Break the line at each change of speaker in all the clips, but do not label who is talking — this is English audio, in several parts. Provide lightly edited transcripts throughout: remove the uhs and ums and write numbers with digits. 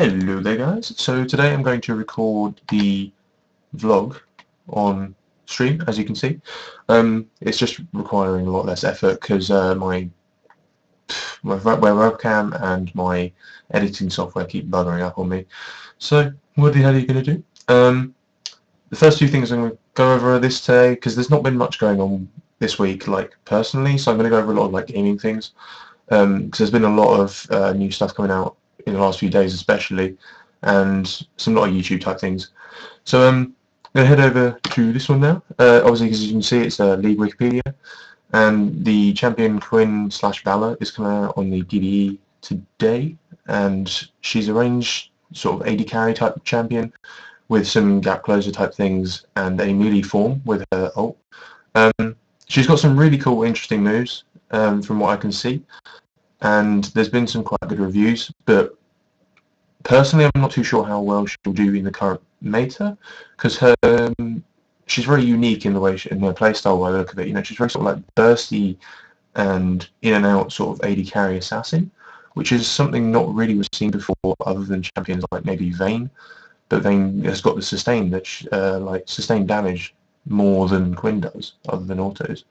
Hello there guys, so today I'm going to record the vlog on stream, as you can see. It's just requiring a lot less effort because my webcam and my editing software keep buggering up on me. So what the hell are you going to do? The first few things I'm going to go over this today, because there's not been much going on this week, like personally, so I'm going to go over a lot of like gaming things, because there's been a lot of new stuff coming out in the last few days especially, and some lot of YouTube type things. So I'm going to head over to this one now. Obviously, as you can see, it's League Wikipedia, and the champion Twinbella is coming out on the DDE today, and she's a range sort of AD carry type champion with some gap closer type things and a melee form with her ult. She's got some really cool, interesting moves from what I can see, and there's been some quite good reviews, but personally I'm not too sure how well she'll do in the current meta, because she's very unique in the way in her playstyle by the look of it. You know, she's very sort of like bursty and in and out sort of AD carry assassin, which is something not really was seen before other than champions like maybe Vayne, but Vayne has got the sustain that like sustained damage more than Quinn does, other than autos.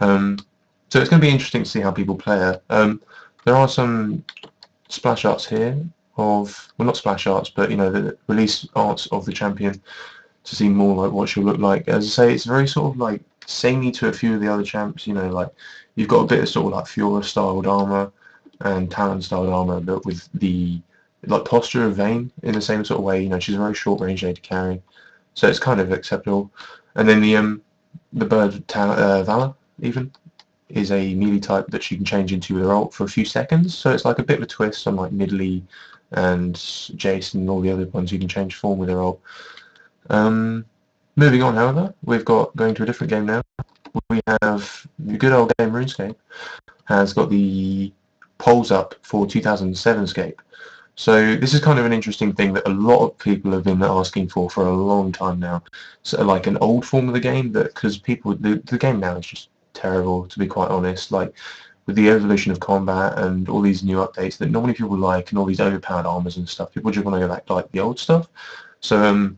So it's going to be interesting to see how people play her. There are some splash arts here of, well, not splash arts, but you know, the release arts of the champion to see more like what she'll look like. As I say, it's very sort of like samey to a few of the other champs. You know, like you've got a bit of sort of like Fiora styled armor and Talon styled armor, but with the like posture of Vayne in the same sort of way. You know, she's a very short range AD carry, so it's kind of acceptable. And then the bird Valor even is a melee type that she can change into with her ult for a few seconds, so it's like a bit of a twist on like Nidalee and Jason and all the other ones you can change form with her ult. Moving on, however, we've got going to a different game now. We have the good old game RuneScape has got the polls up for 2007 Scape. So this is kind of an interesting thing that a lot of people have been asking for a long time now. So like an old form of the game, that because people the game now is just terrible, to be quite honest. Like with the evolution of combat and all these new updates that not many people like, and all these overpowered armors and stuff, people just want to go back to like the old stuff. So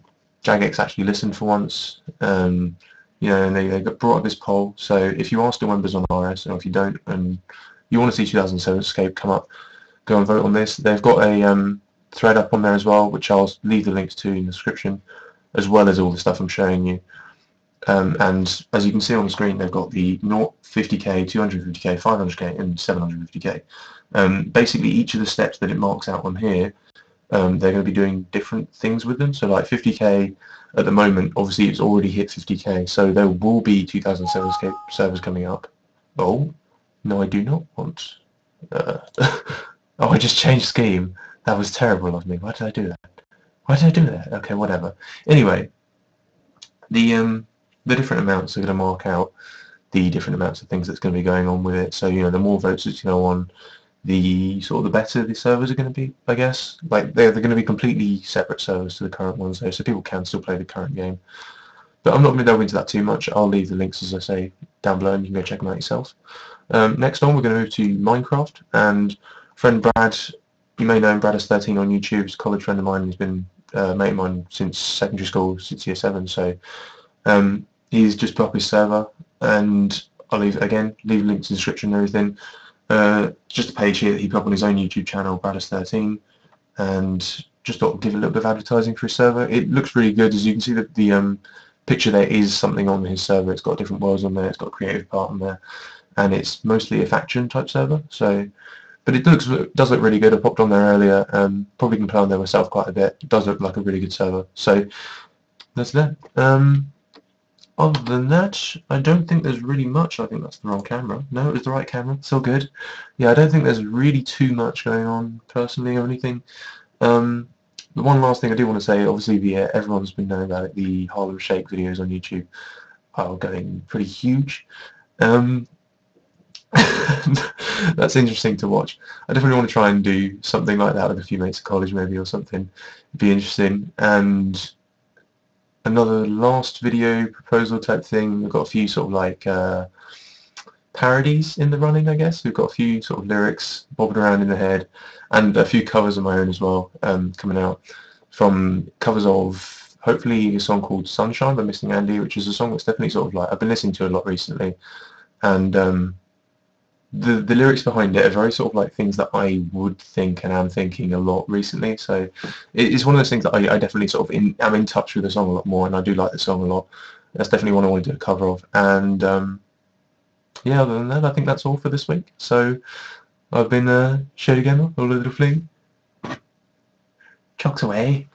Jagex actually listened for once, you know, and they got brought up this poll. So if you are still members on RS, or if you don't and you want to see 2007 Escape come up, go and vote on this. They've got a thread up on there as well, which I'll leave the links to in the description, as well as all the stuff I'm showing you. And as you can see on the screen, they've got the 0, 50k, 250k, 500k, and 750k. Basically, each of the steps that it marks out on here, they're going to be doing different things with them. So like 50k at the moment, obviously it's already hit 50k, so there will be 2007 Escape servers coming up. Oh, no, I do not want... Oh, I just changed scheme. That was terrible of me. Why did I do that? Why did I do that? Okay, whatever. Anyway, the different amounts are going to mark out the different amounts of things that's going to be going on with it. So, you know, the more votes that you go on, the sort of the better the servers are going to be, I guess. Like they're going to be completely separate servers to the current ones, though, so people can still play the current game. But I'm not going to delve into that too much. I'll leave the links, as I say, down below, and you can go check them out yourself. Next on, we're going to move to Minecraft, and friend Brad, you may know him, Brad13 on YouTube. He's a college friend of mine. He's been a mate of mine since secondary school, since year 7. So he's just put up his server, and I'll leave links in the description and everything. Just a page here that he put up on his own YouTube channel, Brad13, and just thought I'd give a little bit of advertising for his server. It looks really good. As you can see, that the picture there is something on his server. It's got different worlds on there. It's got a creative part on there, and it's mostly a faction type server. So. But it does look really good. I popped on there earlier. Probably can play on there myself quite a bit. It does look like a really good server. So that's that. Other than that, I don't think there's really much. I think that's the wrong camera. No, it was the right camera. It's all good. Yeah, I don't think there's really too much going on personally or anything. The one last thing I do want to say, obviously, everyone's been knowing about it. The Harlem Shake videos on YouTube are going pretty huge. That's interesting to watch. I definitely want to try and do something like that with a few mates at college maybe, or something. It'd be interesting. And another last video proposal type thing, we've got a few sort of like parodies in the running, I guess. We've got a few sort of lyrics bobbing around in the head, and a few covers of my own as well, coming out from covers of hopefully a song called Sunshine by Missing Andy, which is a song that's definitely sort of like I've been listening to a lot recently, and the lyrics behind it are very sort of like things that I would think and am thinking a lot recently. So it's one of those things that I definitely sort of am in touch with the song a lot more, and I do like the song a lot. That's definitely one I want to do a cover of. And yeah, other than that, I think that's all for this week. So I've been shadedgamer, or LittleFling. Chucks away.